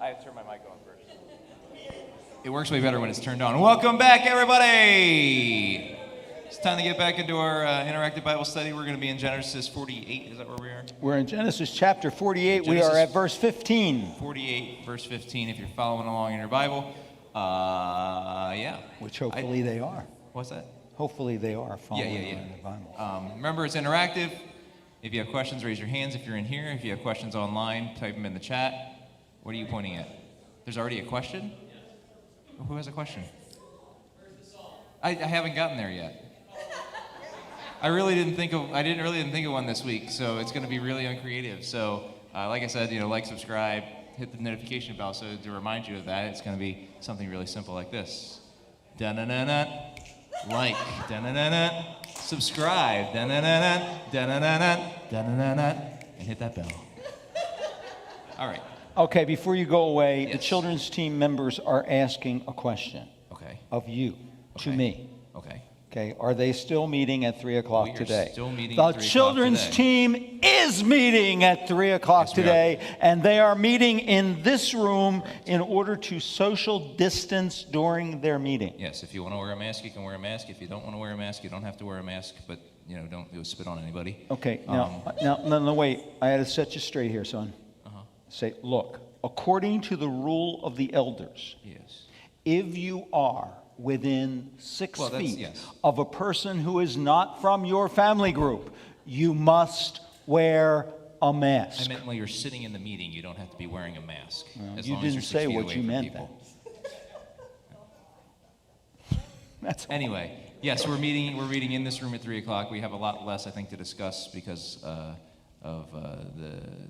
I have to turn my mic on first. It works way better when it's turned on. Welcome back, everybody! It's time to get back into our interactive Bible study. We're going to be in Genesis 48. Is that where we are? We're in Genesis chapter 48. We are at verse 15. 48, verse 15, if you're following along in your Bible. Yeah. Which hopefully they are. What's that? Hopefully they are following in the Bible. Remember, it's interactive. If you have questions, raise your hands if you're in here. If you have questions online, type them in the chat. What are you pointing at? There's already a question? Who has a question? I haven't gotten there yet. I really didn't think of one this week, so it's going to be really uncreative. So, like I said, like, subscribe, hit the notification bell, so to remind you of that, it's going to be something really simple like this: da-na-na-na, like, da-na-na-na, subscribe, da-na-na-na, da-na-na-na, da-na-na-na, and hit that bell. All right. Okay, before you go away, Yes. the children's team members are asking a question of you to me. Okay, are they still meeting at 3 o'clock We are today? still meeting the at 3 o'clock children's today. team is meeting at 3 o'clock Yes, we today, and they are meeting in this room in order to social distance during their meeting. Yes, if you want to wear a mask, you can wear a mask. If you don't want to wear a mask, you don't have to wear a mask, but, don't spit on anybody. Okay, now, wait. I had to set you straight here, son. Say, look, according to the rule of the elders, Yes. if you are within 6 feet yes. of a person who is not from your family group, you must wear a mask. I meant while you're sitting in the meeting, you don't have to be wearing a mask. As You long as didn't you're 6 say feet what away you from meant people. That's all. Anyway, yes, we're meeting in this room at 3 o'clock. We have a lot less, I think, to discuss because of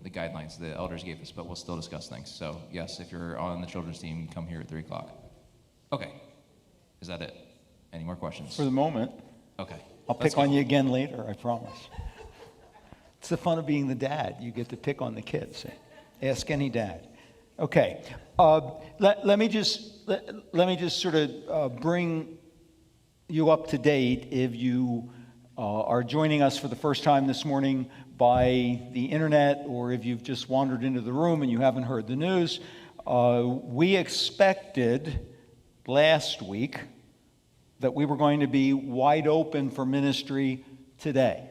the guidelines the elders gave us, but we'll still discuss things. So, yes, if you're on the children's team, come here at 3 o'clock. Okay. Is that it? Any more questions? For the moment. Okay. I'll pick on you again later, I promise. It's the fun of being the dad. You get to pick on the kids. Ask any dad. Okay. Let me just sort of bring you up to date if you are joining us for the first time this morning by the internet, or if you've just wandered into the room and you haven't heard the news. We expected last week that we were going to be wide open for ministry today.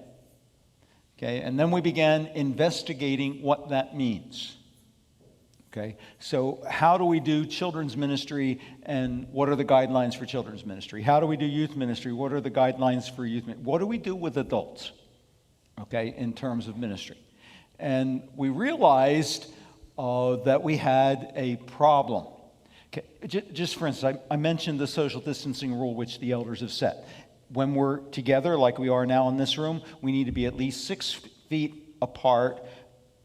Okay, and then we began investigating what that means. Okay, so how do we do children's ministry, and what are the guidelines for children's ministry? How do we do youth ministry? What are the guidelines for youth ministry? What do we do with adults, okay, in terms of ministry? And we realized that we had a problem. Okay, just for instance, I mentioned the social distancing rule which the elders have set. When we're together, like we are now in this room, we need to be at least 6 feet apart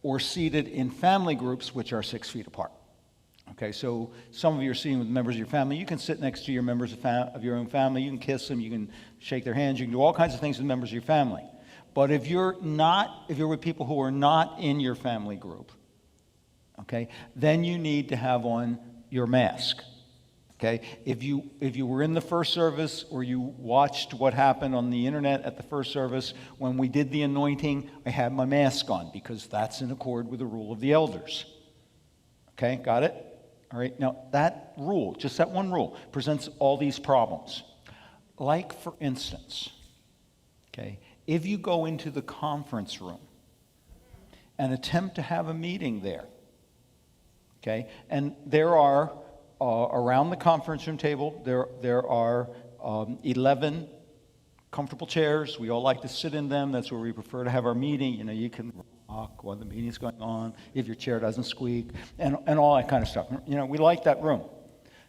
or seated in family groups which are 6 feet apart. Okay, so some of you are sitting with members of your family. You can sit next to your members of your own family. You can kiss them. You can shake their hands. You can do all kinds of things with members of your family. But if you're with people who are not in your family group, okay, then you need to have on your mask. Okay, if you were in the first service, or you watched what happened on the internet at the first service, when we did the anointing, I had my mask on because that's in accord with the rule of the elders. Okay, got it? All right, now that rule, just that one rule, presents all these problems. Like, for instance, okay, if you go into the conference room and attempt to have a meeting there, okay, and there are around the conference room table, there are 11 comfortable chairs. We all like to sit in them. That's where we prefer to have our meeting. You can rock while the meeting's going on, if your chair doesn't squeak, and all that kind of stuff. We like that room.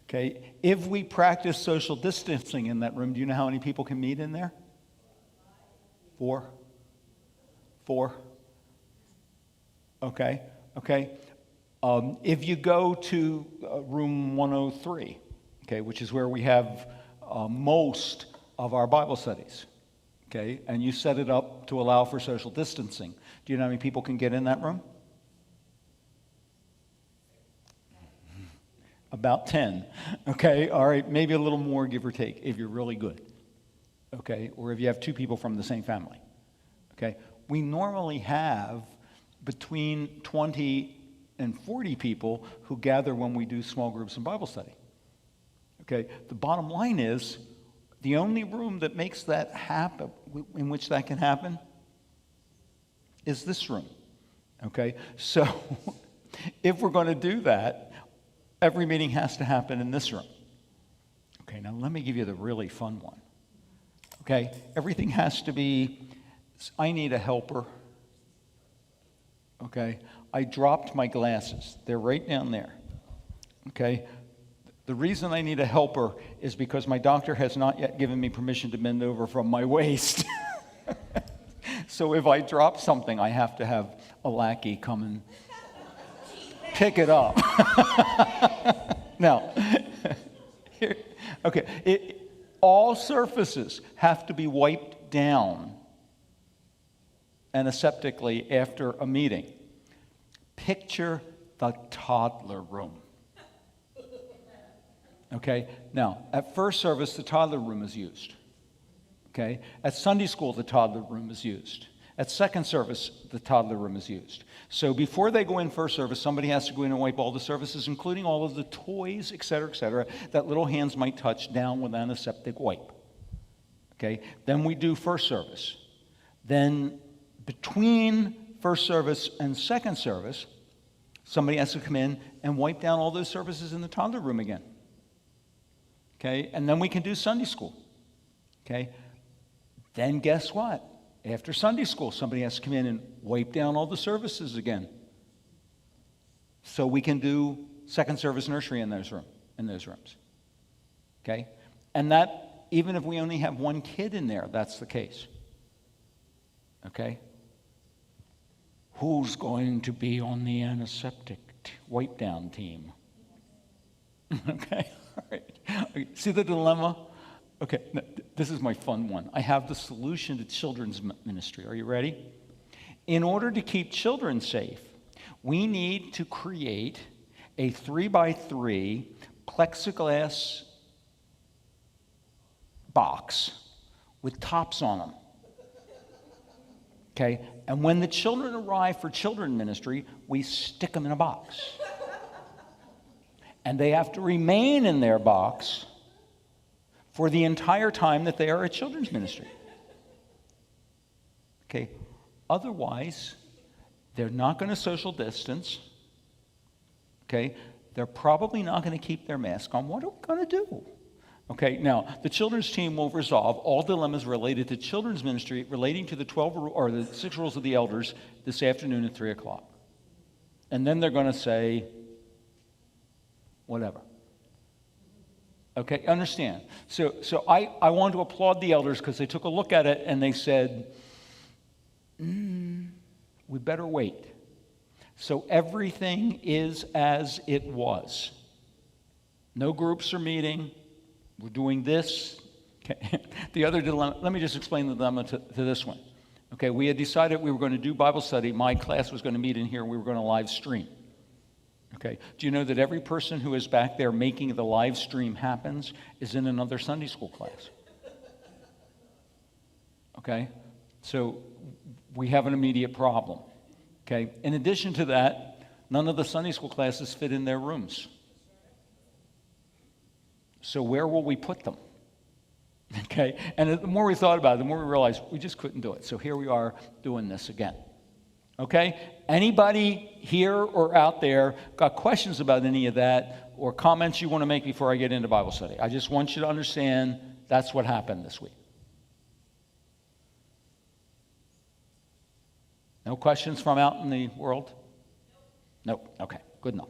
Okay, if we practice social distancing in that room, do you know how many people can meet in there? 4. Okay. If you go to room 103, okay, which is where we have most of our Bible studies, okay, and you set it up to allow for social distancing, do you know how many people can get in that room? About 10. Okay, all right, maybe a little more, give or take, if you're really good. Okay, or if you have 2 people from the same family. Okay, we normally have between 20 140 people who gather when we do small groups and Bible study. Okay, the bottom line is the only room that makes that happen, in which that can happen, is this room. Okay, so if we're going to do that, every meeting has to happen in this room. Okay, now let me give you the really fun one. Okay, everything has to be, I need a helper. Okay, I dropped my glasses. They're right down there. Okay, the reason I need a helper is because my doctor has not yet given me permission to bend over from my waist. So if I drop something, I have to have a lackey come and pick it up. Now, okay, all surfaces have to be wiped down antiseptically after a meeting. Picture the toddler room. Okay, now, at first service, the toddler room is used. Okay, at Sunday school, the toddler room is used. At second service, the toddler room is used. So before they go in first service, somebody has to go in and wipe all the surfaces, including all of the toys, et cetera, that little hands might touch down with antiseptic wipe. Okay, then we do first service. Then between first service and second service, somebody has to come in and wipe down all those surfaces in the toddler room again. Okay, and then we can do Sunday school. Okay, then guess what? After Sunday school, somebody has to come in and wipe down all the services again. So we can do second service nursery in those rooms. Okay? And that, even if we only have one kid in there, that's the case. Okay? Who's going to be on the antiseptic wipe down team? Okay? All right. See the dilemma? Okay, now, this is my fun one. I have the solution to children's ministry. Are you ready? In order to keep children safe, we need to create a 3x3 plexiglass box with tops on them. Okay, and when the children arrive for children's ministry, we stick them in a box. And they have to remain in their box for the entire time that they are at children's ministry. Okay, otherwise, they're not going to social distance. Okay, they're probably not going to keep their mask on. What are we going to do? Okay, now, the children's team will resolve all dilemmas related to children's ministry relating to the 6 rules of the elders this afternoon at 3 o'clock. And then they're going to say, whatever. Okay, understand. So I want to applaud the elders because they took a look at it and they said, we better wait. So everything is as it was. No groups are meeting. We're doing this. Okay. The other dilemma, let me just explain the dilemma to this one. Okay, we had decided we were going to do Bible study. My class was going to meet in here. We were going to live stream. Okay, do you know that every person who is back there making the live stream happens is in another Sunday school class? Okay, so we have an immediate problem. Okay, in addition to that, none of the Sunday school classes fit in their rooms. So where will we put them? Okay, and the more we thought about it, the more we realized we just couldn't do it. So here we are doing this again. Okay, anybody here or out there got questions about any of that or comments you want to make before I get into Bible study? I just want you to understand that's what happened this week. No questions from out in the world? Nope. Okay, good enough.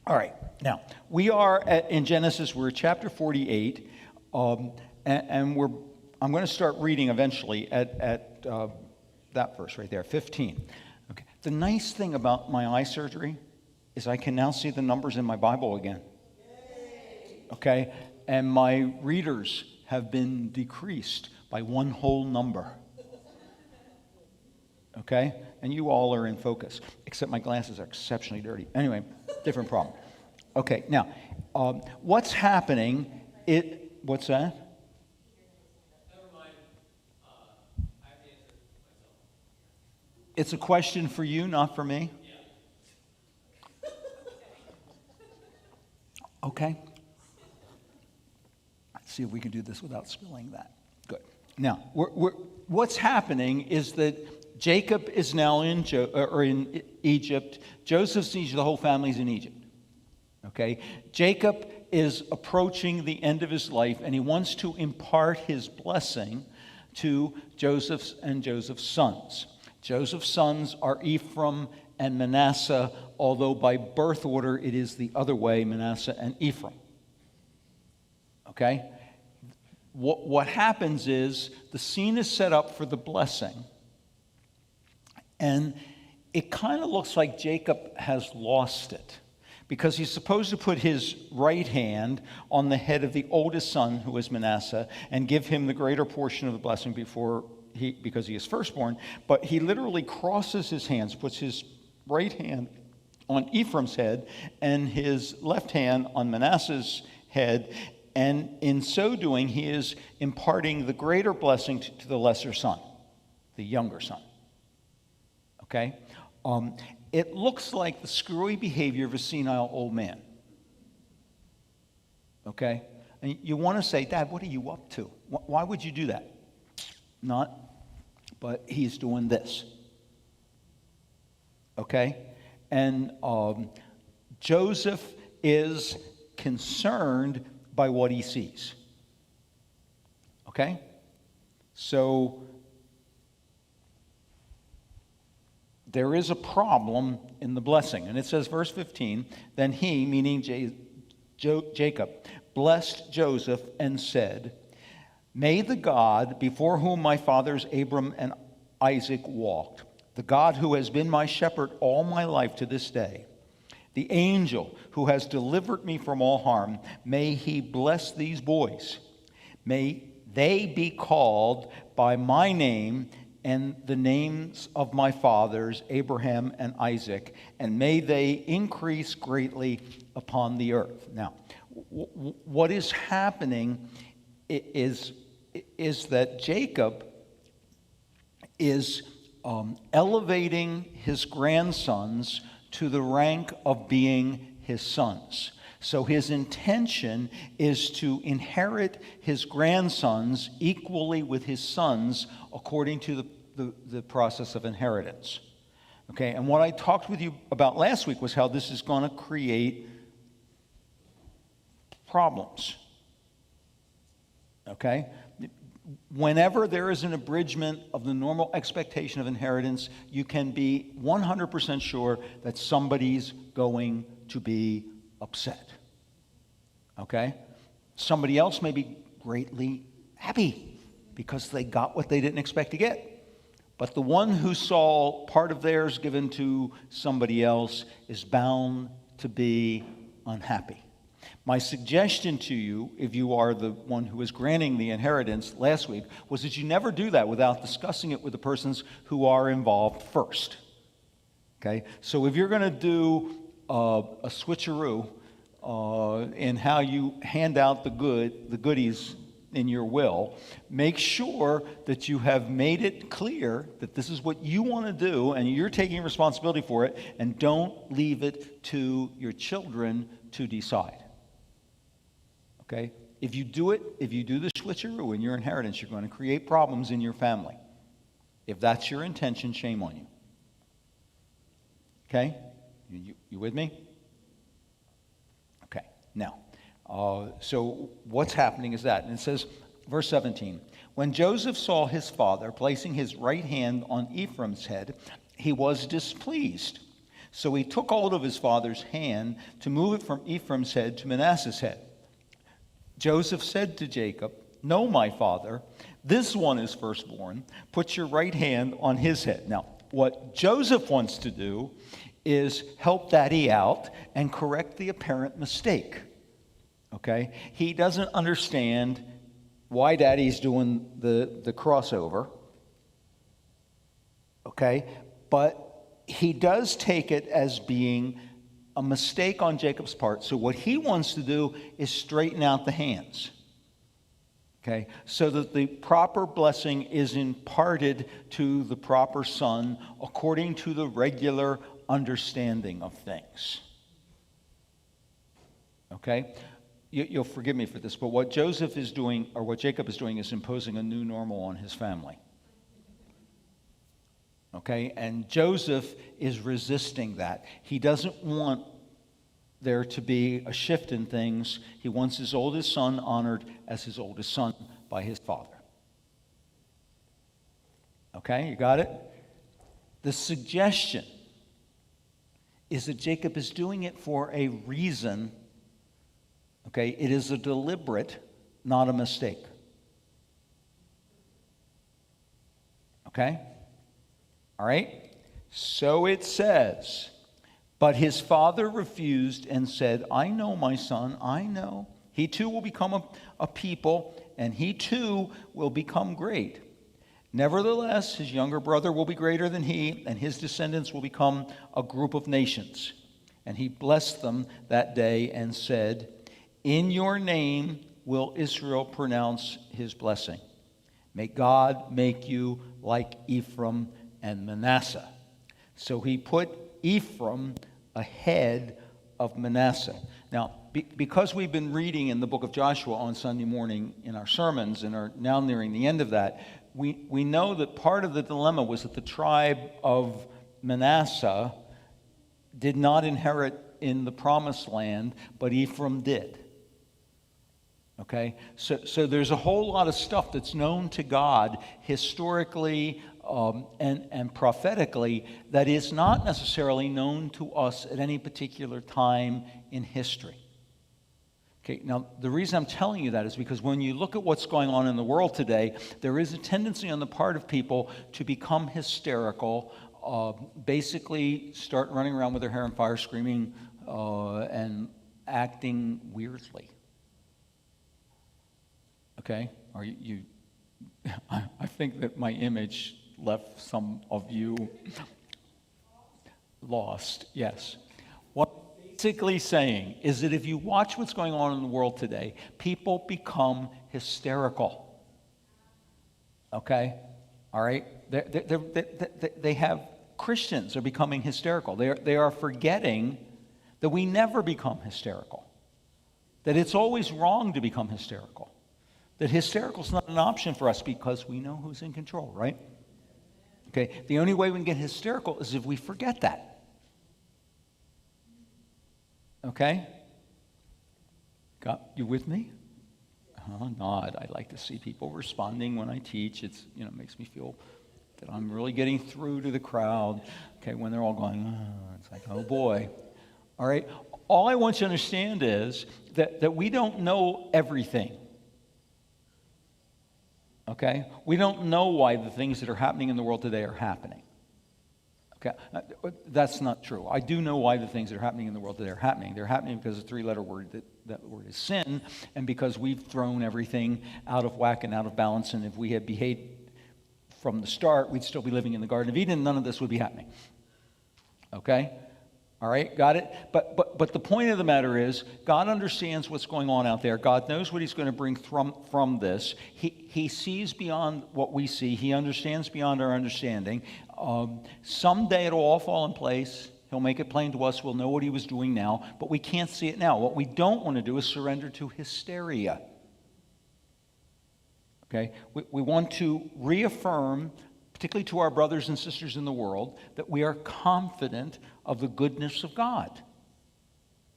All right, now, we are in Genesis, we're at chapter 48, and I'm going to start reading eventually at that verse right there, 15. Okay. The nice thing about my eye surgery is I can now see the numbers in my Bible again. Okay, and my readers have been decreased by one whole number. Okay, and you all are in focus, except my glasses are exceptionally dirty. Anyway, different problem. Okay, now, what's happening? What's that? Never mind. I have to answer myself. It's a question for you, not for me? Yeah. okay? Let's see if we can do this without spilling that. Good. Now, what's happening is that Jacob is now in Egypt. Joseph's in Egypt. The whole family's in Egypt. Okay? Jacob is approaching the end of his life, and he wants to impart his blessing to Joseph's and Joseph's sons. Joseph's sons are Ephraim and Manasseh, although by birth order it is the other way, Manasseh and Ephraim. Okay? What happens is the scene is set up for the blessing, and it kind of looks like Jacob has lost it, because he's supposed to put his right hand on the head of the oldest son, who is Manasseh, and give him the greater portion of the blessing because he is firstborn. But he literally crosses his hands, puts his right hand on Ephraim's head and his left hand on Manasseh's head. And in so doing, he is imparting the greater blessing to the lesser son, the younger son. Okay? It looks like the screwy behavior of a senile old man. Okay? And you want to say, Dad, what are you up to? Why would you do that? Not, but he's doing this. Okay? And Joseph is concerned by what he sees. Okay? So there is a problem in the blessing. And it says, verse 15, then he, meaning Jacob, blessed Joseph and said, may the God before whom my fathers Abram and Isaac walked, the God who has been my shepherd all my life to this day, the angel who has delivered me from all harm, may he bless these boys. May they be called by my name and the names of my fathers, Abraham and Isaac, and may they increase greatly upon the earth. Now, what is happening is that Jacob is elevating his grandsons to the rank of being his sons. So his intention is to inherit his grandsons equally with his sons according to the process of inheritance. Okay, and what I talked with you about last week was how this is going to create problems. Okay? Whenever there is an abridgment of the normal expectation of inheritance, you can be 100% sure that somebody's going to be upset. Okay? Somebody else may be greatly happy because they got what they didn't expect to get. But the one who saw part of theirs given to somebody else is bound to be unhappy. My suggestion to you, if you are the one who was granting the inheritance last week, was that you never do that without discussing it with the persons who are involved first. Okay? So if you're going to do a switcheroo in how you hand out the goodies in your will, make sure that you have made it clear that this is what you want to do and you're taking responsibility for it, and don't leave it to your children to decide. Okay? If you do the switcheroo in your inheritance, you're going to create problems in your family. If that's your intention, shame on you. Okay? You with me? Okay. Now, so what's happening is that, and it says, verse 17, when Joseph saw his father placing his right hand on Ephraim's head, he was displeased. So he took hold of his father's hand to move it from Ephraim's head to Manasseh's head. Joseph said to Jacob, no, my father, this one is firstborn. Put your right hand on his head. Now, what Joseph wants to do is help Daddy out and correct the apparent mistake. Okay? He doesn't understand why Daddy's doing the crossover. Okay? But he does take it as being a mistake on Jacob's part. So what he wants to do is straighten out the hands. Okay? So that the proper blessing is imparted to the proper son according to the regular understanding of things. Okay? You'll forgive me for this, but what Joseph is doing, or what Jacob is doing, is imposing a new normal on his family. Okay? And Joseph is resisting that. He doesn't want there to be a shift in things. He wants his oldest son honored as his oldest son by his father. Okay, you got it? The suggestion is that Jacob is doing it for a reason. Okay, it is a deliberate, not a mistake. Okay? All right? So it says, but his father refused and said, I know, my son, I know. He too will become a people, and he too will become great. Nevertheless, his younger brother will be greater than he, and his descendants will become a group of nations. And he blessed them that day and said, in your name will Israel pronounce his blessing. May God make you like Ephraim and Manasseh. So he put Ephraim ahead of Manasseh. Now, because we've been reading in the book of Joshua on Sunday morning in our sermons and are now nearing the end of that, we know that part of the dilemma was that the tribe of Manasseh did not inherit in the promised land, but Ephraim did. Okay? So there's a whole lot of stuff that's known to God historically and prophetically that is not necessarily known to us at any particular time in history. Okay, now the reason I'm telling you that is because when you look at what's going on in the world today, there is a tendency on the part of people to become hysterical, basically start running around with their hair on fire, screaming and acting weirdly. Okay, are you I think that my image left some of you lost. Yes. What I'm basically saying is that if you watch what's going on in the world today, people become hysterical. Okay? All right? They have, Christians are becoming hysterical. They are forgetting that we never become hysterical. That it's always wrong to become hysterical. That hysterical is not an option for us because we know who's in control, right? Okay, the only way we can get hysterical is if we forget that. Okay? You with me? Nod. I like to see people responding when I teach. It's, makes me feel that I'm really getting through to the crowd. Okay, when they're all going, it's like, oh boy. All right? All I want you to understand is that we don't know everything. Okay? We don't know why the things that are happening in the world today are happening. Okay? That's not true. I do know why the things that are happening in the world today are happening. They're happening because of a three-letter word. That word is sin, and because we've thrown everything out of whack and out of balance, and if we had behaved from the start, we'd still be living in the Garden of Eden, and none of this would be happening. Okay? All right, got it? But the point of the matter is, God understands what's going on out there. God knows what he's going to bring from this. He sees beyond what we see. He understands beyond our understanding. Someday it'll all fall in place. He'll make it plain to us. We'll know what he was doing now, but we can't see it now. What we don't want to do is surrender to hysteria. Okay? We want to reaffirm, particularly to our brothers and sisters in the world, that we are confident of the goodness of God.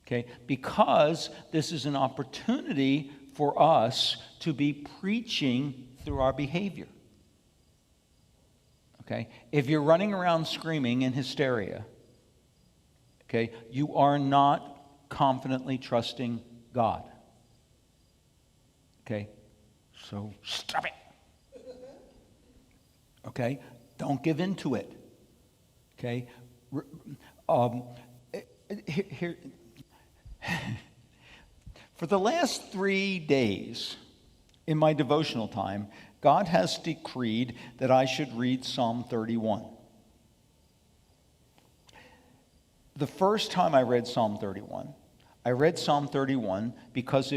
Okay? Because this is an opportunity for us to be preaching through our behavior. Okay? If you're running around screaming in hysteria, okay, you are not confidently trusting God. Okay? So stop it. Okay? Don't give in to it. Okay? Here, for the last 3 days in my devotional time, God has decreed that I should read Psalm 31. The first time I read Psalm 31, I read Psalm 31 because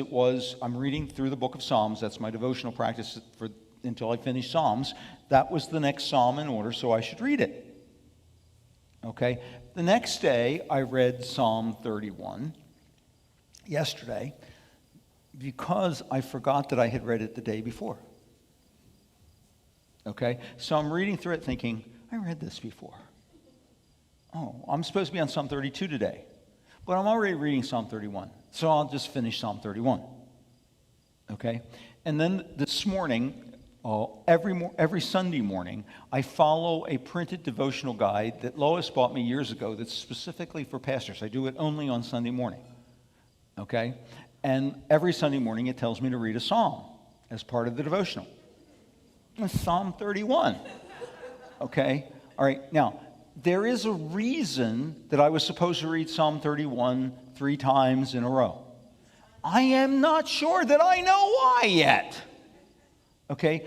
I'm reading through the book of Psalms. That's my devotional practice until I finish Psalms. That was the next psalm in order, so I should read it. Okay? The next day, I read Psalm 31. yesterday because I forgot that I had read it the day before. Okay? So I'm reading through it thinking, I read this before. Oh, I'm supposed to be on Psalm 32 today, but I'm already reading Psalm 31, so I'll just finish Psalm 31. Okay? And then this morning, every Sunday morning, I follow a printed devotional guide that Lois bought me years ago that's specifically for pastors. I do it only on Sunday morning. Okay? And every Sunday morning it tells me to read a psalm as part of the devotional. It's Psalm 31. Okay? All right. Now, there is a reason that I was supposed to read Psalm 31 3 times in a row. I am not sure that I know why yet. Okay?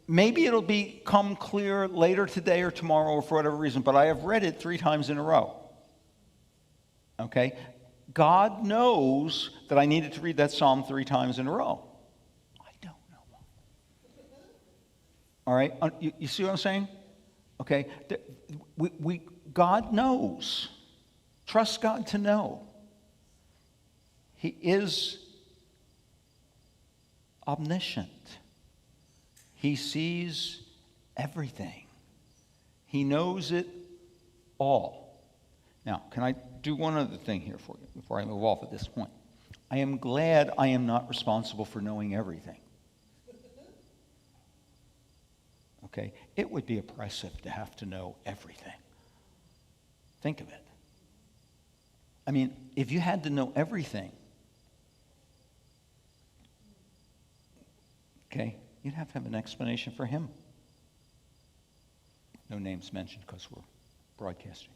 Maybe it'll become clear later today or tomorrow or for whatever reason, but I have read it 3 times in a row. Okay? God knows that I needed to read that psalm 3 times in a row. I don't know why. All right? You see what I'm saying? Okay? God knows. Trust God to know. He is omniscient. He sees everything. He knows it all. Now, can I do one other thing here for you before I move off at this point? I am glad I am not responsible for knowing everything. Okay? It would be oppressive to have to know everything. Think of it. I mean, if you had to know everything, okay, you'd have to have an explanation for him. No names mentioned because we're broadcasting.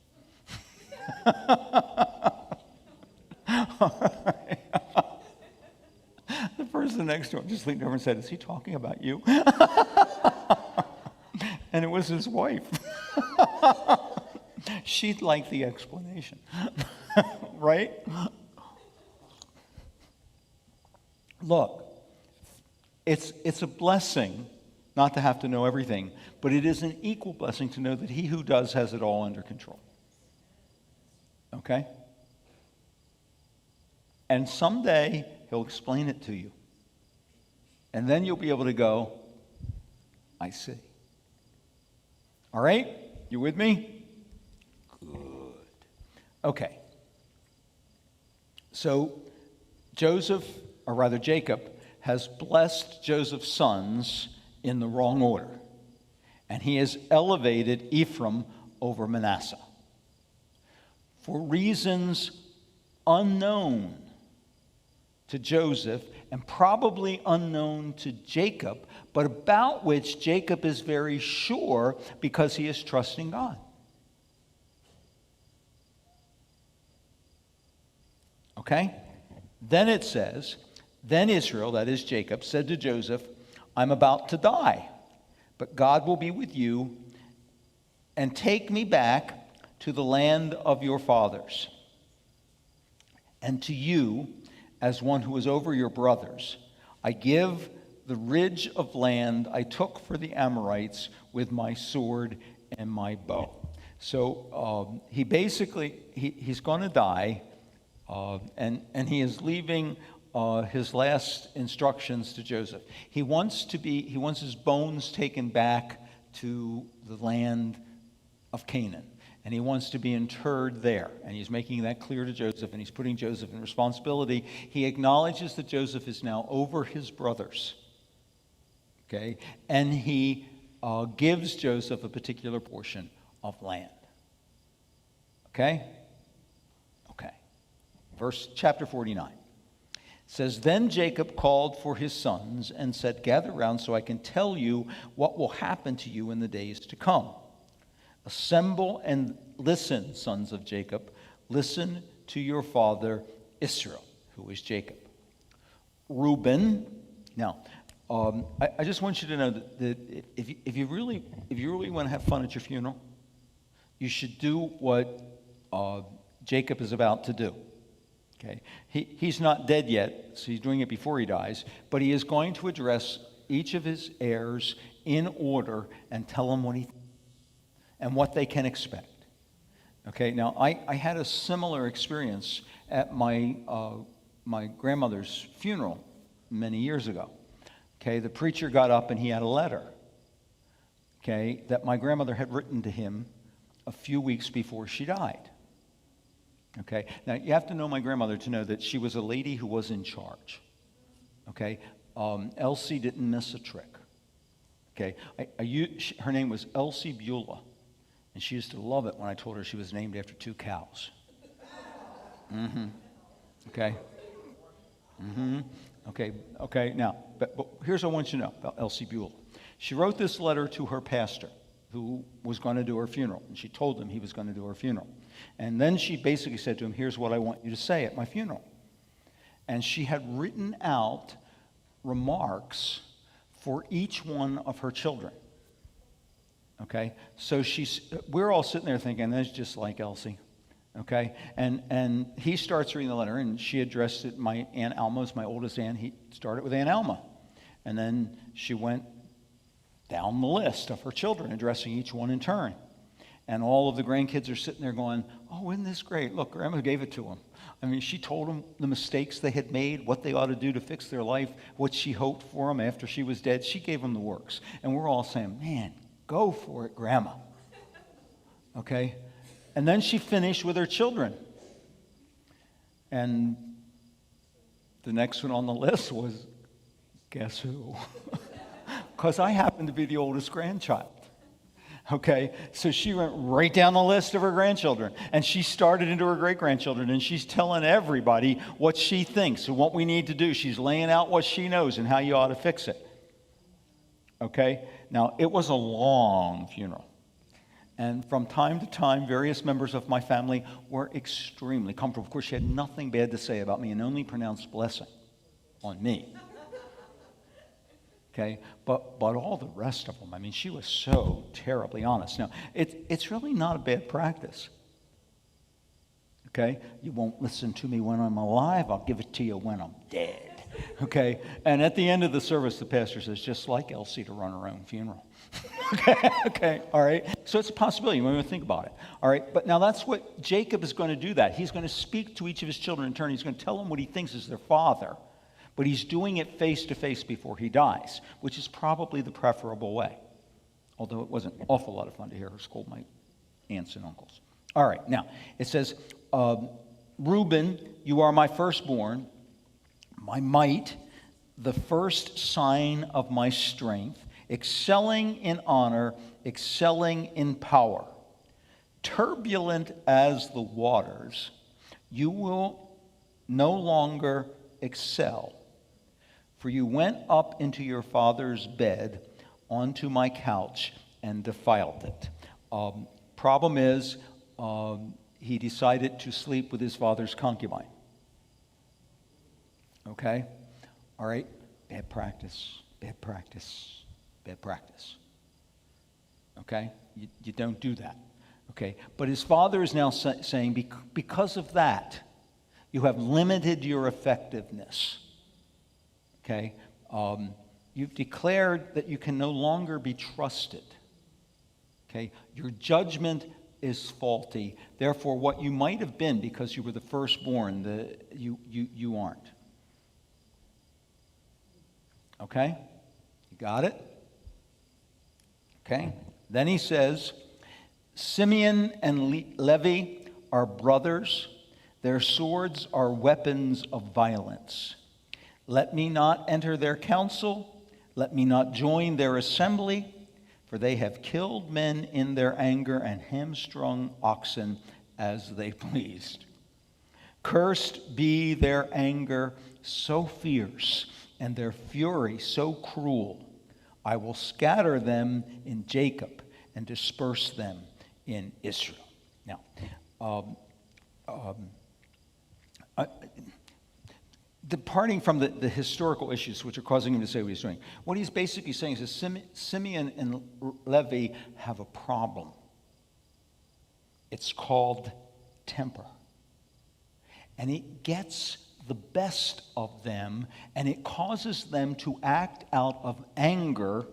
The person next to him just leaned over and said, "Is he talking about you?" And it was his wife. She'd like the explanation. Right? Look, it's a blessing not to have to know everything, but it is an equal blessing to know that he who does has it all under control. Okay? And someday he'll explain it to you. And then you'll be able to go, I see. All right? You with me? Good. Okay. So Jacob has blessed Joseph's sons in the wrong order. And he has elevated Ephraim over Manasseh. For reasons unknown to Joseph and probably unknown to Jacob, but about which Jacob is very sure because he is trusting God. Okay? Then it says, then Israel, that is Jacob, said to Joseph, I'm about to die, but God will be with you and take me back to the land of your fathers. And to you, as one who is over your brothers, I give the ridge of land I took for the Amorites with my sword and my bow. So he basically, he's going to die, and he is leaving his last instructions to Joseph. He wants his bones taken back to the land of Canaan. And he wants to be interred there. And he's making that clear to Joseph, and he's putting Joseph in responsibility. He acknowledges that Joseph is now over his brothers. Okay? And he gives Joseph a particular portion of land. Okay? Okay. Chapter 49. It says, Then Jacob called for his sons and said, Gather round so I can tell you what will happen to you in the days to come. Assemble and listen, sons of Jacob. Listen to your father Israel, who is Jacob. Reuben. Now, I just want you to know that if you really want to have fun at your funeral, you should do what Jacob is about to do. Okay, he's not dead yet, so he's doing it before he dies. But he is going to address each of his heirs in order and tell them what he thinks and what they can expect. Okay, now I had a similar experience at my my grandmother's funeral many years ago. Okay, the preacher got up and he had a letter, okay, that my grandmother had written to him a few weeks before she died. Okay, now you have to know my grandmother to know that she was a lady who was in charge. Okay, Elsie didn't miss a trick. Okay, her name was Elsie Beulah, and she used to love it when I told her she was named after 2 cows. Okay. Okay. Now, but here's what I want you to know about Elsie Beulah. She wrote this letter to her pastor, who was going to do her funeral, and she told him he was going to do her funeral. And then she basically said to him, here's what I want you to say at my funeral. And she had written out remarks for each one of her children. Okay? So we're all sitting there thinking, that's just like Elsie. Okay? And he starts reading the letter, and she addressed it, my Aunt Alma's my oldest aunt. He started with Aunt Alma. And then she went down the list of her children, addressing each one in turn. And all of the grandkids are sitting there going, oh, isn't this great? Look, Grandma gave it to them. I mean, she told them the mistakes they had made, what they ought to do to fix their life, what she hoped for them after she was dead. She gave them the works. And we're all saying, man, go for it, Grandma. Okay? And then she finished with her children. And the next one on the list was, guess who? Because I happen to be the oldest grandchild. Okay, so she went right down the list of her grandchildren, and she started into her great-grandchildren, and she's telling everybody what she thinks and what we need to do. She's laying out what she knows and how you ought to fix it. Okay, now it was a long funeral, and from time to time, various members of my family were extremely comfortable. Of course, she had nothing bad to say about me and only pronounced blessing on me. Okay, but all the rest of them, I mean, she was so terribly honest. Now, it's really not a bad practice. Okay, you won't listen to me when I'm alive. I'll give it to you when I'm dead. Okay, and at the end of the service, the pastor says, just like Elsie to run her own funeral. Okay, all right. So it's a possibility. You might want to think about it. All right, but now that's what Jacob is going to do. That he's going to speak to each of his children in turn. He's going to tell them what he thinks is their father. But he's doing it face to face before he dies, which is probably the preferable way. Although it was an awful lot of fun to hear her scold my aunts and uncles. All right, now it says, Reuben, you are my firstborn, my might, the first sign of my strength, excelling in honor, excelling in power. Turbulent as the waters, you will no longer excel. For you went up into your father's bed, onto my couch, and defiled it. Problem is, he decided to sleep with his father's concubine. Okay? All right? Bad practice, bad practice, bad practice. Okay? You don't do that. Okay? But his father is now saying, because of that, you have limited your effectiveness. Okay? You've declared that you can no longer be trusted. Okay? Your judgment is faulty. Therefore, what you might have been because you were the firstborn, you aren't. Okay? You got it? Okay? Then he says, Simeon and Levi are brothers. Their swords are weapons of violence. Let me not enter their council. Let me not join their assembly. For they have killed men in their anger and hamstrung oxen as they pleased. Cursed be their anger so fierce and their fury so cruel. I will scatter them in Jacob and disperse them in Israel. Now, departing from the historical issues which are causing him to say what he's doing, what he's basically saying is that Simeon and Levi have a problem. It's called temper. And it gets the best of them, and it causes them to act out of anger,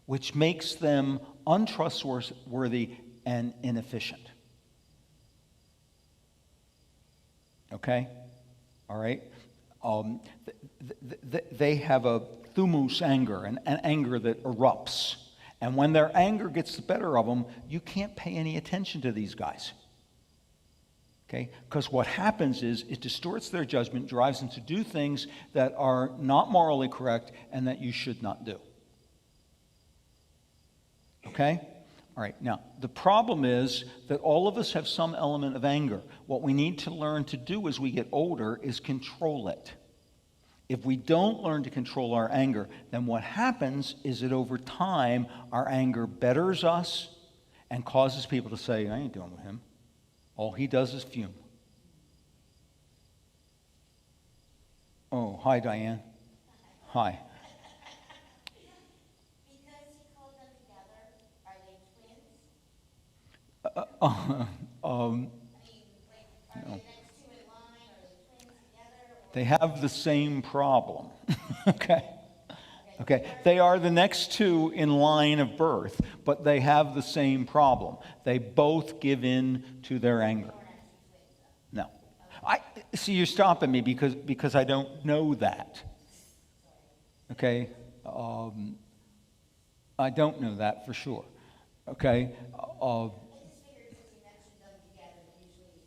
which makes them untrustworthy and inefficient. Okay? all right? They have a thumus anger, an anger that erupts. And when their anger gets the better of them, you can't pay any attention to these guys. Okay? Because what happens is it distorts their judgment, drives them to do things that are not morally correct and that you should not do. Okay? All right. Now, the problem is that all of us have some element of anger. What we need to learn to do as we get older is control it. If we don't learn to control our anger, then what happens is that over time, our anger betters us and causes people to say, I ain't dealing with him. All he does is fume. Oh, hi, Diane. Hi. Because he called them together, are they twins? No. Are they next two in line? Are they twins together? They have the same problem. Okay? Okay. They are the next two in line of birth, but they have the same problem. They both give in to their anger. No. I see you're stopping me because I don't know that. Okay? I don't know that for sure. Okay? I just figured since you mentioned them together, usually,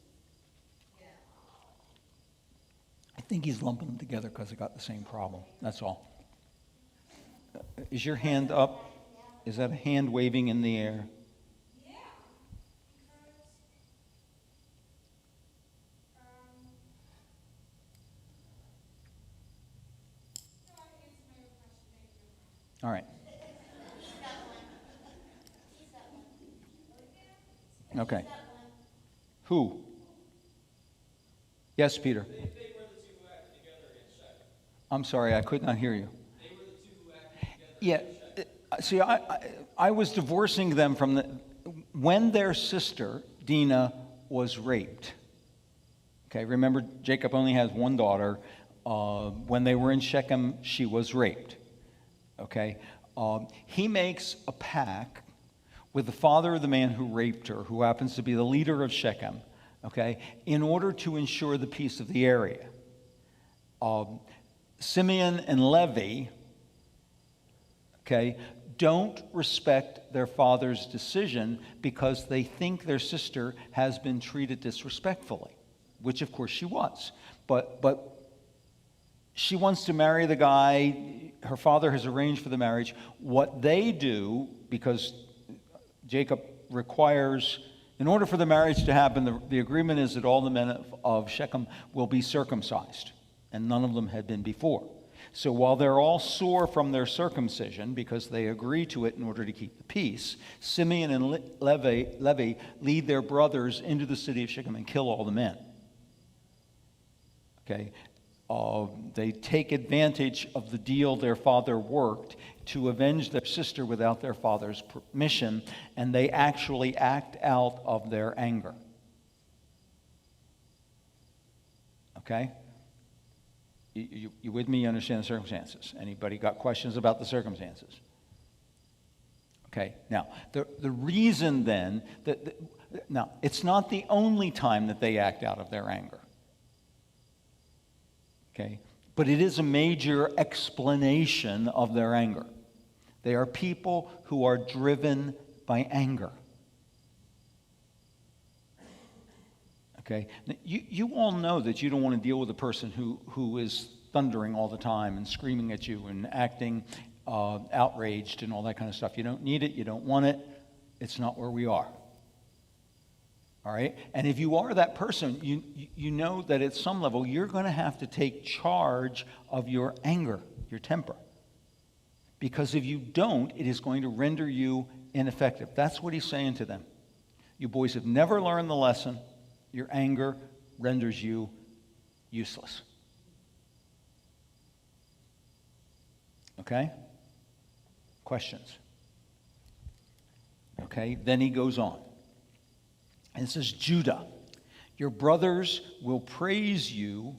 I think he's lumping them together because they got the same problem. That's all. Is your hand up? Is that a hand waving in the air? Yeah, All right. Okay. Who? Yes, Peter. They were the two who acted together against Shechem. I'm sorry, I could not hear you. They were the two who acted together Yeah. against See, Shechem. I was divorcing them from when their sister, Dinah, was raped. Okay, remember, Jacob only has one daughter. When they were in Shechem, she was raped. Okay? He makes a pact with the father of the man who raped her, who happens to be the leader of Shechem, okay, in order to ensure the peace of the area. Simeon and Levi, okay, don't respect their father's decision because they think their sister has been treated disrespectfully, which of course she was. But she wants to marry the guy. Her father has arranged for the marriage. What they do, because Jacob requires, in order for the marriage to happen, the agreement is that all the men of Shechem will be circumcised, and none of them had been before. So while they're all sore from their circumcision, because they agree to it in order to keep the peace, Simeon and Levi lead their brothers into the city of Shechem and kill all the men. Okay? They take advantage of the deal their father worked to avenge their sister without their father's permission, and they actually act out of their anger. Okay? You with me? You understand the circumstances? Anybody got questions about the circumstances? Okay. Now, the reason then now, it's not the only time that they act out of their anger. Okay? But it is a major explanation of their anger. They are people who are driven by anger. Okay? Now, you all know that you don't want to deal with a person who is thundering all the time and screaming at you and acting outraged and all that kind of stuff. You don't need it. You don't want it. It's not where we are. All right? And if you are that person, you know that at some level you're going to have to take charge of your anger, your temper. Because if you don't, it is going to render you ineffective. That's what he's saying to them. You boys have never learned the lesson. Your anger renders you useless. Okay? Questions? Okay, then he goes on. And it says, Judah, your brothers will praise you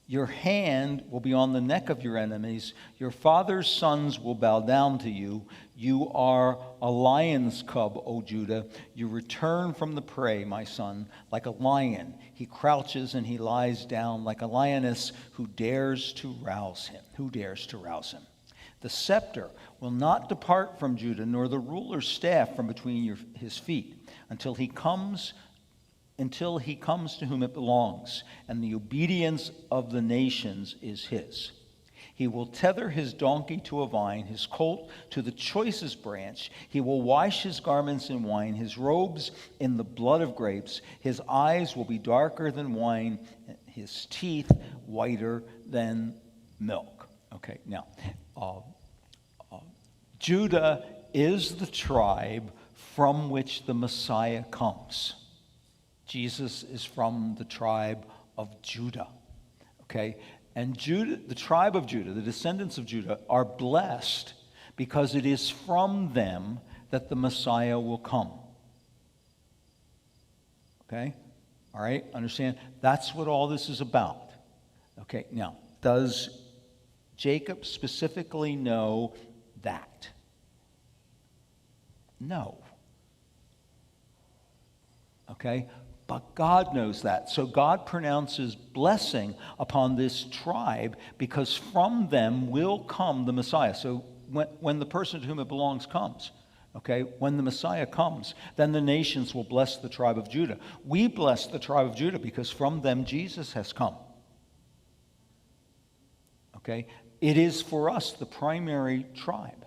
Your hand will be on the neck of your enemies. Your father's sons will bow down to you. You are a lion's cub, O Judah. You return from the prey, my son, like a lion. He crouches and he lies down like a lioness who dares to rouse him. Who dares to rouse him? The scepter will not depart from Judah, nor the ruler's staff from between his feet, until he comes to whom it belongs, and the obedience of the nations is his. He will tether his donkey to a vine, his colt to the choicest branch. He will wash his garments in wine, his robes in the blood of grapes. His eyes will be darker than wine, his teeth whiter than milk. Okay, now, Judah is the tribe from which the Messiah comes. Jesus is from the tribe of Judah, okay? And Judah, the tribe of Judah, the descendants of Judah, are blessed because it is from them that the Messiah will come. Okay? All right? Understand? That's what all this is about. Okay, now, does Jacob specifically know that? No. Okay? But God knows that. So God pronounces blessing upon this tribe because from them will come the Messiah. So when the person to whom it belongs comes, okay, when the Messiah comes, then the nations will bless the tribe of Judah. We bless the tribe of Judah because from them Jesus has come. Okay? It is for us the primary tribe.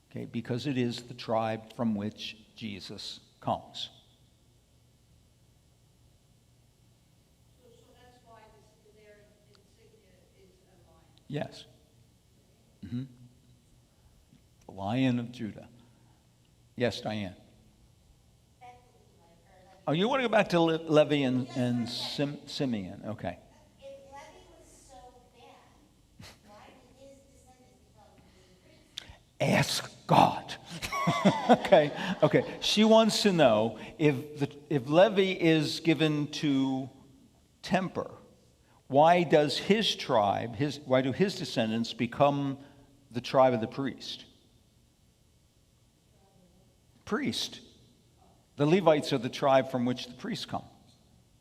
Okay? Because it is the tribe from which Jesus comes. Yes. Mm-hmm. The Lion of Judah. Yes, Diane. Oh, you want to go back to Levi and Simeon? Okay. If Levi was so bad, why did his descendants become the priests? Ask God. Okay. She wants to know if Levi is given to temper, why does his tribe, why do his descendants become the tribe of the priest? Priest. The Levites are the tribe from which the priests come.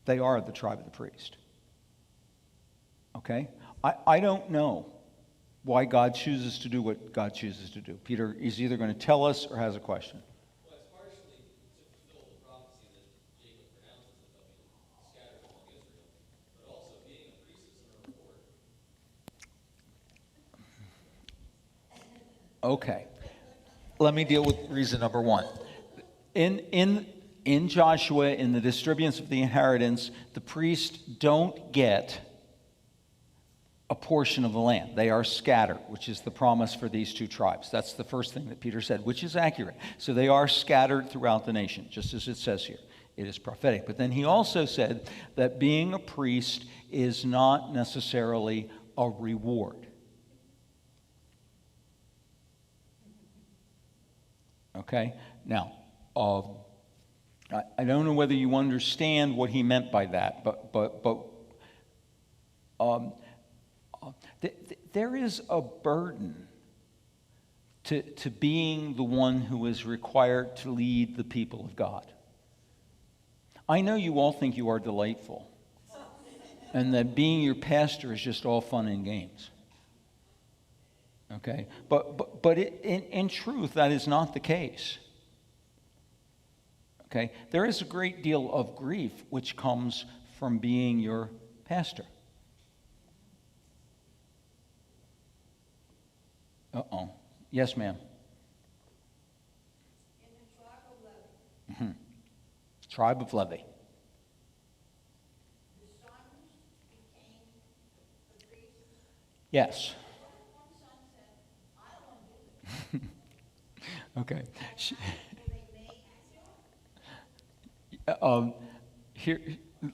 They are the tribe of the priest. Okay? I don't know why God chooses to do what God chooses to do. Peter is either going to tell us or has a question. Well, it's partially to fulfill the prophecy that Jacob pronounces that they'll be scattered among Israel, but also being a priest is a reward. Okay. Let me deal with reason number one. In Joshua, in the distribution of the inheritance, the priests don't get a portion of the land. They are scattered, which is the promise for these two tribes. That's the first thing that Peter said, which is accurate. So they are scattered throughout the nation, just as it says here. It is prophetic. But then he also said that being a priest is not necessarily a reward. Okay? Now, I don't know whether you understand what he meant by that, but there is a burden to being the one who is required to lead the people of God. I know you all think you are delightful, and that being your pastor is just all fun and games. Okay? But in truth, that is not the case. Okay? There is a great deal of grief which comes from being your pastor. Uh-oh. Yes, ma'am. In the tribe of Levi, Mm-hmm. Tribe of Levi. the sons became the priests. Yes. One son said, I don't want to do this. Okay. Will they make Here,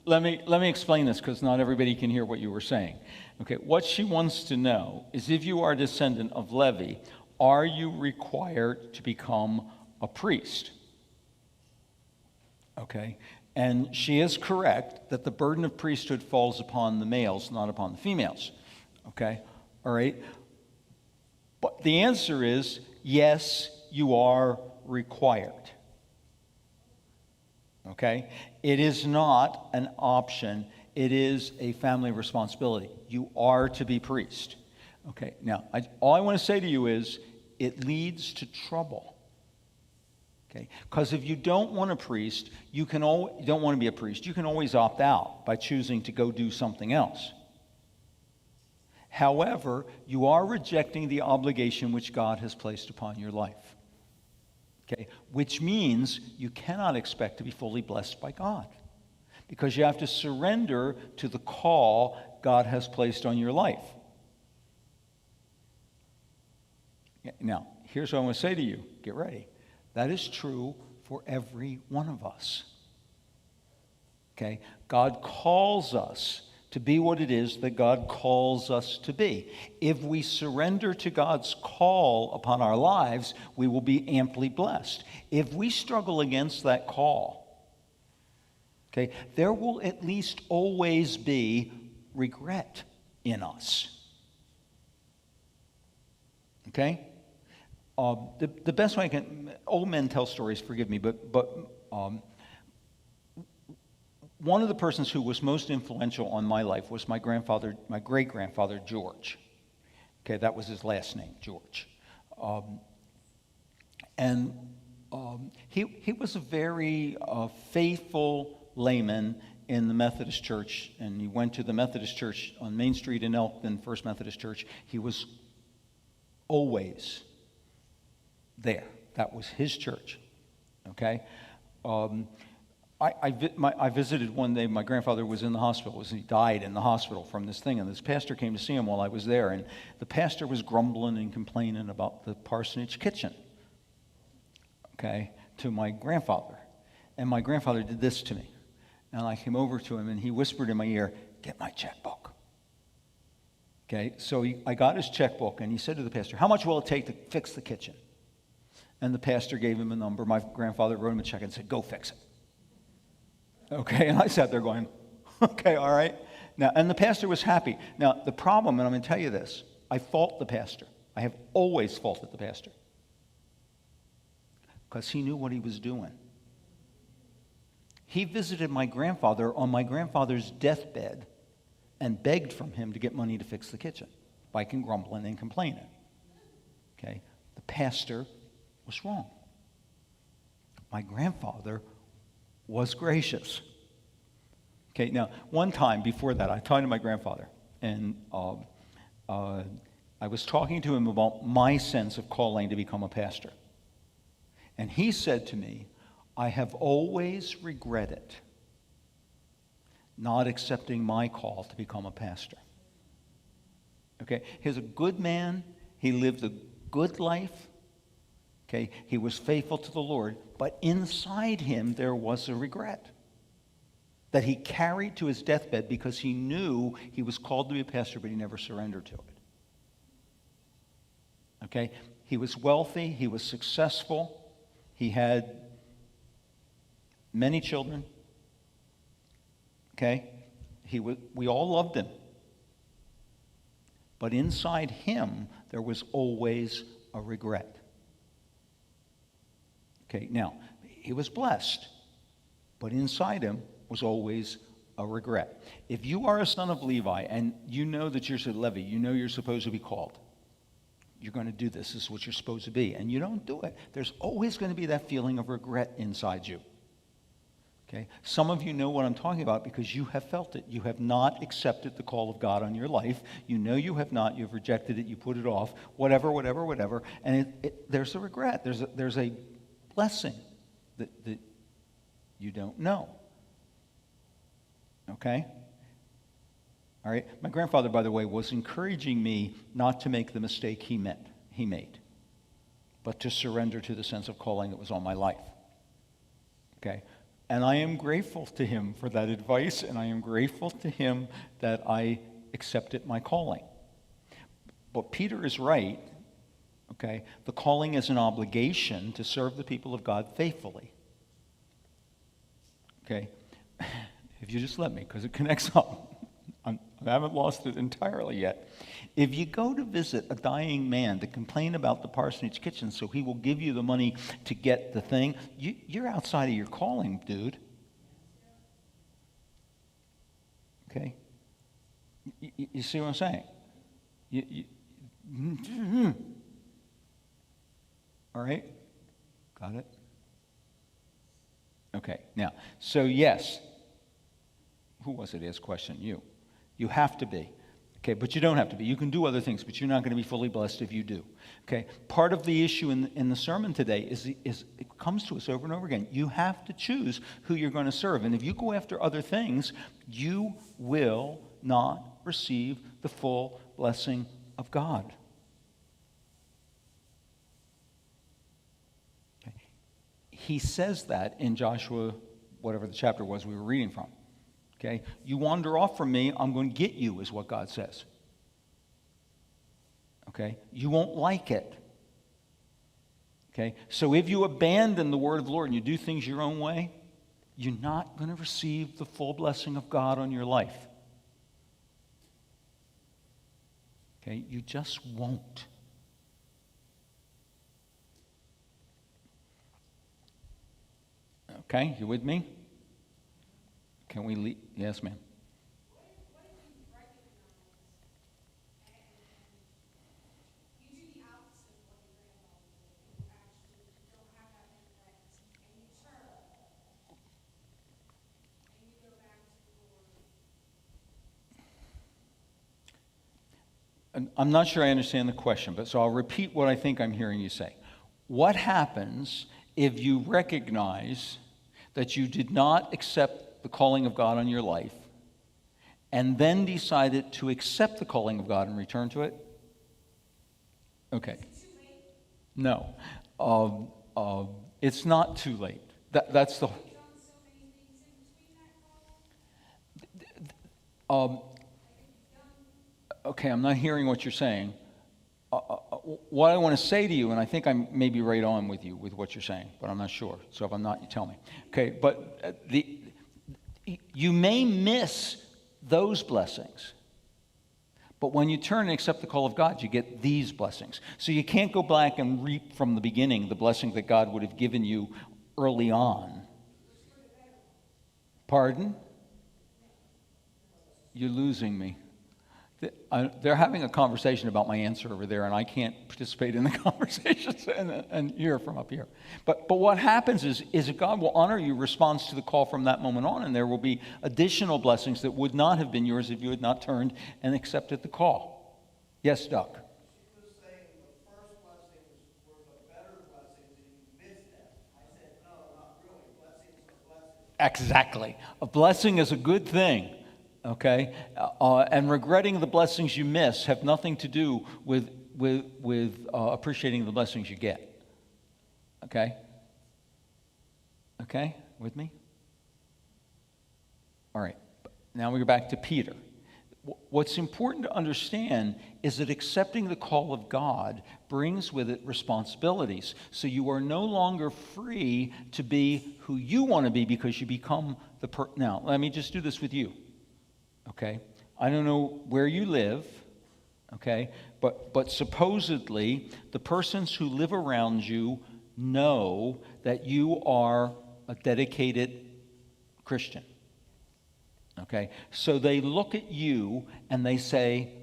let me explain this because not everybody can hear what you were saying. Okay, what she wants to know is if you are a descendant of Levi, are you required to become a priest? Okay, And she is correct that the burden of priesthood falls upon the males, not upon the females. Okay? All right? But the answer is yes, you are required. Okay? It is not an option. It is a family responsibility. You are to be priest. Okay? Now, all I want to say to you is it leads to trouble. Okay? Because if you don't want a priest, you don't want to be a priest, you can always opt out by choosing to go do something else. However, you are rejecting the obligation which God has placed upon your life. Okay? Which means you cannot expect to be fully blessed by God, because you have to surrender to the call God has placed on your life. Now, here's what I want to say to you. Get ready. That is true for every one of us. Okay? God calls us to be what it is that God calls us to be. If we surrender to God's call upon our lives, we will be amply blessed. If we struggle against that call, okay, there will at least always be regret in us. Okay? The best way I can, old men tell stories, forgive me, but one of the persons who was most influential on my life was my great-grandfather, George. Okay, that was his last name, George. He was a very faithful layman in the Methodist Church, and he went to the Methodist Church on Main Street in Elkton, First Methodist Church. He was always there. That was his church. Okay? I visited one day. My grandfather was in the hospital. He died in the hospital from this thing, and this pastor came to see him while I was there, and the pastor was grumbling and complaining about the parsonage kitchen, okay, to my grandfather. And my grandfather did this to me. And I came over to him, and he whispered in my ear, "Get my checkbook." Okay, so I got his checkbook, and he said to the pastor, "How much will it take to fix the kitchen?" And the pastor gave him a number. My grandfather wrote him a check and said, "Go fix it." Okay, and I sat there going, okay, all right. Now, and the pastor was happy. Now, the problem, and I'm going to tell you this, I fault the pastor. I have always faulted the pastor, because he knew what he was doing. He visited my grandfather on my grandfather's deathbed and begged from him to get money to fix the kitchen by grumbling and complaining. Okay, the pastor was wrong. My grandfather was gracious. Okay, now, one time before that, I talked to my grandfather, and I was talking to him about my sense of calling to become a pastor. And he said to me, "I have always regretted not accepting my call to become a pastor." Okay, he's a good man. He lived a good life. Okay, he was faithful to the Lord, but inside him there was a regret that he carried to his deathbed because he knew he was called to be a pastor, but he never surrendered to it. Okay, he was wealthy, he was successful, he had many children. Okay, we all loved him, but inside him there was always a regret. Okay, now, he was blessed, but inside him was always a regret. If you are a son of Levi and you know that you're Levi, you know you're supposed to be called, you're going to do this. This is what you're supposed to be, and you don't do it, there's always going to be that feeling of regret inside you. Okay, some of you know what I'm talking about because you have felt it. You have not accepted the call of God on your life. You know you have not. You've rejected it. You put it off. Whatever. And there's a regret. There's a blessing that you don't know. Okay? All right? My grandfather, by the way, was encouraging me not to make the mistake he made, but to surrender to the sense of calling that was on my life. Okay? And I am grateful to him for that advice, and I am grateful to him that I accepted my calling. But Peter is right. Okay, the calling is an obligation to serve the people of God faithfully. Okay, if you just let me, because it connects up. I haven't lost it entirely yet. If you go to visit a dying man to complain about the parsonage kitchen so he will give you the money to get the thing, you're outside of your calling, dude. Okay? You see what I'm saying? All right? Got it? Okay, now, so yes. Who was it asked question? You. You have to be. Okay, but you don't have to be. You can do other things, but you're not going to be fully blessed if you do. Okay, part of the issue in the sermon today is it comes to us over and over again. You have to choose who you're going to serve. And if you go after other things, you will not receive the full blessing of God. Okay. He says that in Joshua, whatever the chapter was we were reading from. Okay? You wander off from me, I'm going to get you, is what God says. Okay? You won't like it. Okay? So if you abandon the word of the Lord and you do things your own way, you're not going to receive the full blessing of God on your life. Okay? You just won't. Okay? You with me? Can we leave? Yes, ma'am. What if you recognize and you do the opposite of what your grandfather did? You actually don't have that regret and you turn and you go back to the Lord. I'm not sure I understand the question, but so I'll repeat what I think I'm hearing you say. What happens if you recognize that you did not accept the calling of God on your life and then decided to accept the calling of God and return to it? Okay. No. It's not too late. That's the... Okay, I'm not hearing what you're saying. What I want to say to you, and I think I'm maybe right on with you with what you're saying, but I'm not sure. So if I'm not, you tell me. Okay, but you may miss those blessings, but when you turn and accept the call of God, you get these blessings. So you can't go back and reap from the beginning the blessing that God would have given you early on. Pardon? You're losing me. They're having a conversation about my answer over there, and I can't participate in the conversations and hear from up here. But what happens is that God will honor your response to the call from that moment on, and there will be additional blessings that would not have been yours if you had not turned and accepted the call. Yes, Doc? She was saying the first blessings were the better blessings and you missed them. I said, no, not really. Blessings are blessings. Exactly. A blessing is a good thing. Okay, and regretting the blessings you miss have nothing to do with appreciating the blessings you get. Okay? Okay, with me? All right, now we go back to Peter. What's important to understand is that accepting the call of God brings with it responsibilities. So you are no longer free to be who you want to be because you become the Now, let me just do this with you. Okay, I don't know where you live, okay, but supposedly the persons who live around you know that you are a dedicated Christian. Okay, so they look at you and they say,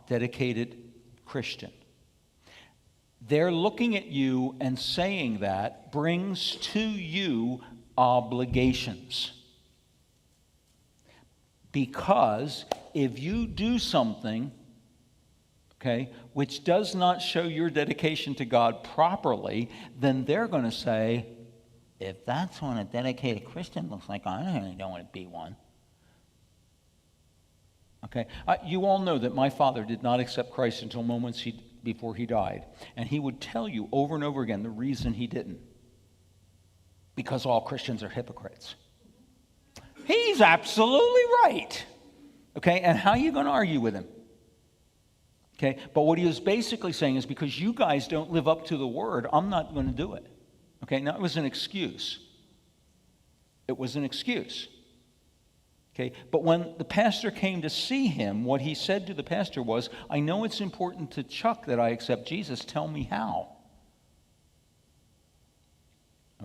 dedicated Christian. They're looking at you and saying that brings to you obligations. Because if you do something, okay, which does not show your dedication to God properly, then they're going to say, if that's what a dedicated Christian looks like, I really don't want to be one. Okay, you all know that my father did not accept Christ until moments before he died. And he would tell you over and over again the reason he didn't. Because all Christians are hypocrites. He's absolutely right. Okay, and how are you going to argue with him? Okay, but what he was basically saying is because you guys don't live up to the word, I'm not going to do it. Okay, now it was an excuse. It was an excuse. Okay, but when the pastor came to see him, what he said to the pastor was, I know it's important to Chuck that I accept Jesus. Tell me how.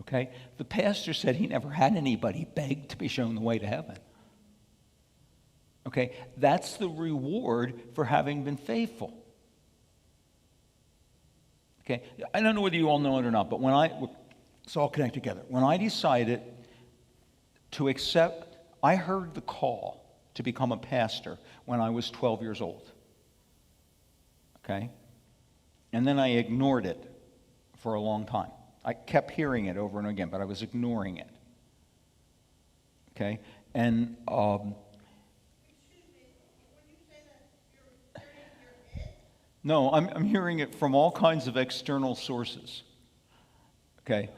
Okay, the pastor said he never had anybody beg to be shown the way to heaven. Okay, that's the reward for having been faithful. Okay, I don't know whether you all know it or not, but it's all connected together. When I decided to accept, I heard the call to become a pastor when I was 12 years old. Okay? And then I ignored it for a long time. I kept hearing it over and again, but I was ignoring it. Okay? And no, I'm hearing it from all kinds of external sources. Okay?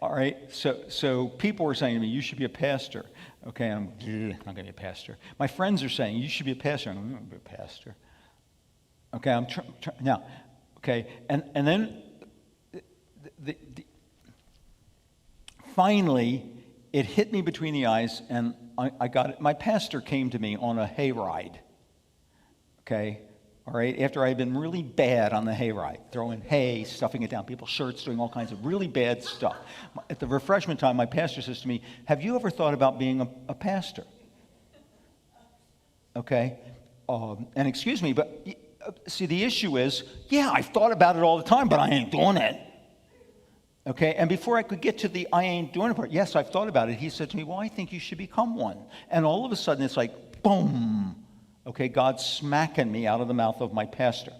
All right? So people were saying to me, you should be a pastor. Okay, I'm not going to be a pastor. My friends are saying, you should be a pastor. I'm not going to be a pastor. Okay, I'm now, okay, and then finally, it hit me between the eyes, and I got it. My pastor came to me on a hayride. Okay, all right, after I had been really bad on the hayride, throwing hay, stuffing it down people's shirts, doing all kinds of really bad stuff. At the refreshment time, my pastor says to me, have you ever thought about being a pastor? Okay, and excuse me, but see, the issue is, yeah, I've thought about it all the time, but I ain't doing it. Okay, and before I could get to the I ain't doing it part, yes, I've thought about it, he said to me, well, I think you should become one. And all of a sudden, it's like, boom. Okay, God's smacking me out of the mouth of my pastor.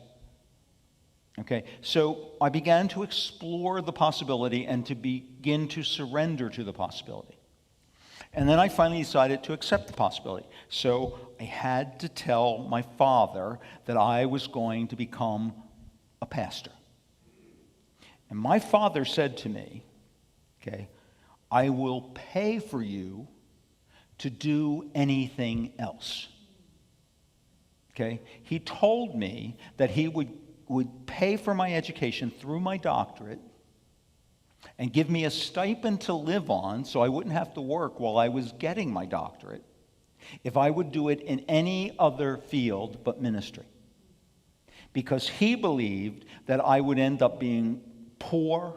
Okay, so I began to explore the possibility and to begin to surrender to the possibility. And then I finally decided to accept the possibility. So I had to tell my father that I was going to become a pastor. And my father said to me, okay, I will pay for you to do anything else. Okay, he told me that he would pay for my education through my doctorate and give me a stipend to live on so I wouldn't have to work while I was getting my doctorate if I would do it in any other field but ministry. Because he believed that I would end up being poor,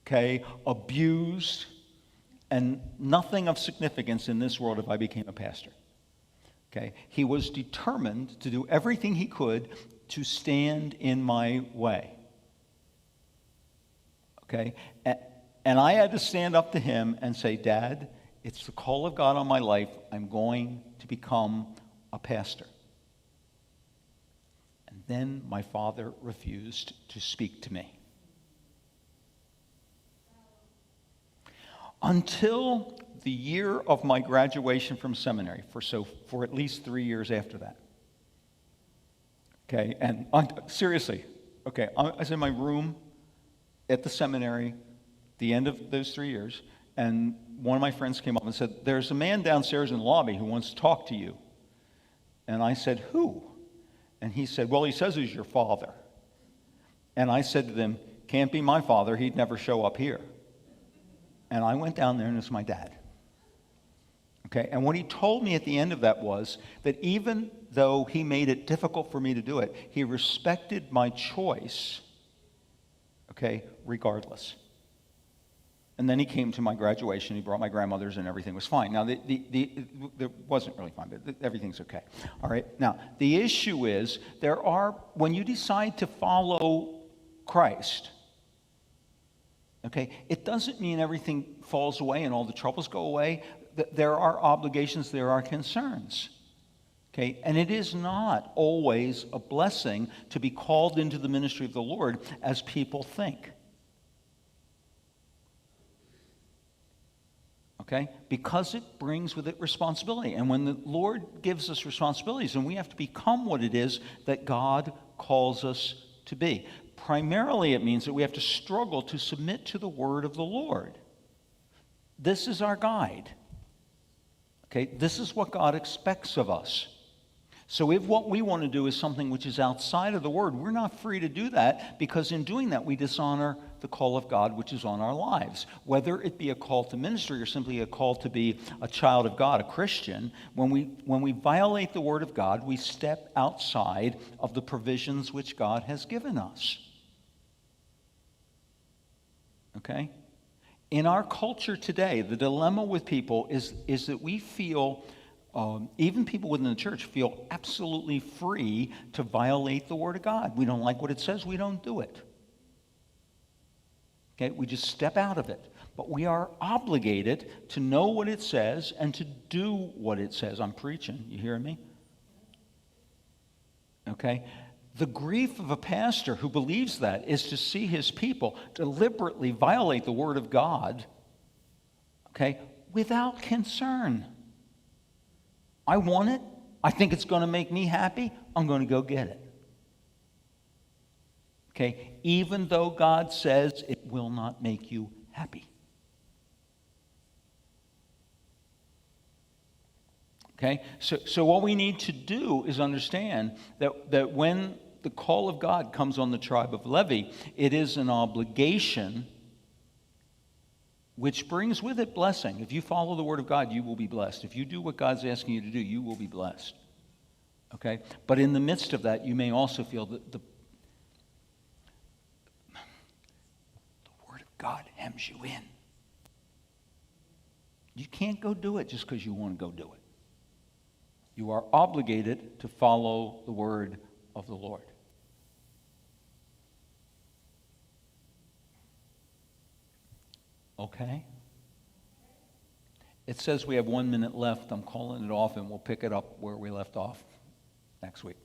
okay, abused, and nothing of significance in this world if I became a pastor. Okay, he was determined to do everything he could to stand in my way. Okay, and I had to stand up to him and say, Dad, it's the call of God on my life. I'm going to become a pastor. And then my father refused to speak to me. Until the year of my graduation from seminary, for at least 3 years after that. Okay, and seriously, okay, I was in my room at the seminary, the end of those 3 years, and one of my friends came up and said, there's a man downstairs in the lobby who wants to talk to you. And I said, who? And he said, well, he says he's your father. And I said to them, can't be my father, he'd never show up here. And I went down there, and it's my dad. Okay, and what he told me at the end of that was that even though he made it difficult for me to do it, he respected my choice, okay, regardless. And then he came to my graduation, he brought my grandmother's, and everything was fine. Now, there wasn't really fine, but everything's okay. All right, now, the issue is, when you decide to follow Christ, okay, it doesn't mean everything falls away and all the troubles go away. There are obligations, there are concerns. Okay, and it is not always a blessing to be called into the ministry of the Lord as people think. Okay, because it brings with it responsibility. And when the Lord gives us responsibilities, then we have to become what it is that God calls us to be. Primarily, it means that we have to struggle to submit to the word of the Lord. This is our guide. Okay, this is what God expects of us. So if what we want to do is something which is outside of the Word, we're not free to do that, because in doing that we dishonor the call of God which is on our lives. Whether it be a call to ministry or simply a call to be a child of God, a Christian, when we violate the Word of God, we step outside of the provisions which God has given us. Okay? In our culture today, the dilemma with people is that we feel, even people within the church feel absolutely free to violate the Word of God. We don't like what it says, we don't do it. Okay, we just step out of it. But we are obligated to know what it says and to do what it says. I'm preaching, you hearing me? Okay? The grief of a pastor who believes that is to see his people deliberately violate the Word of God, okay, without concern. I want it. I think it's going to make me happy. I'm going to go get it. Okay? Even though God says it will not make you happy. Okay? So what we need to do is understand that when the call of God comes on the tribe of Levi, it is an obligation which brings with it blessing. If you follow the Word of God, you will be blessed. If you do what God's asking you to do, you will be blessed. Okay? But in the midst of that, you may also feel that the Word of God hems you in. You can't go do it just because you want to go do it. You are obligated to follow the word of the Lord. Okay? It says we have 1 minute left. I'm calling it off, and we'll pick it up where we left off next week.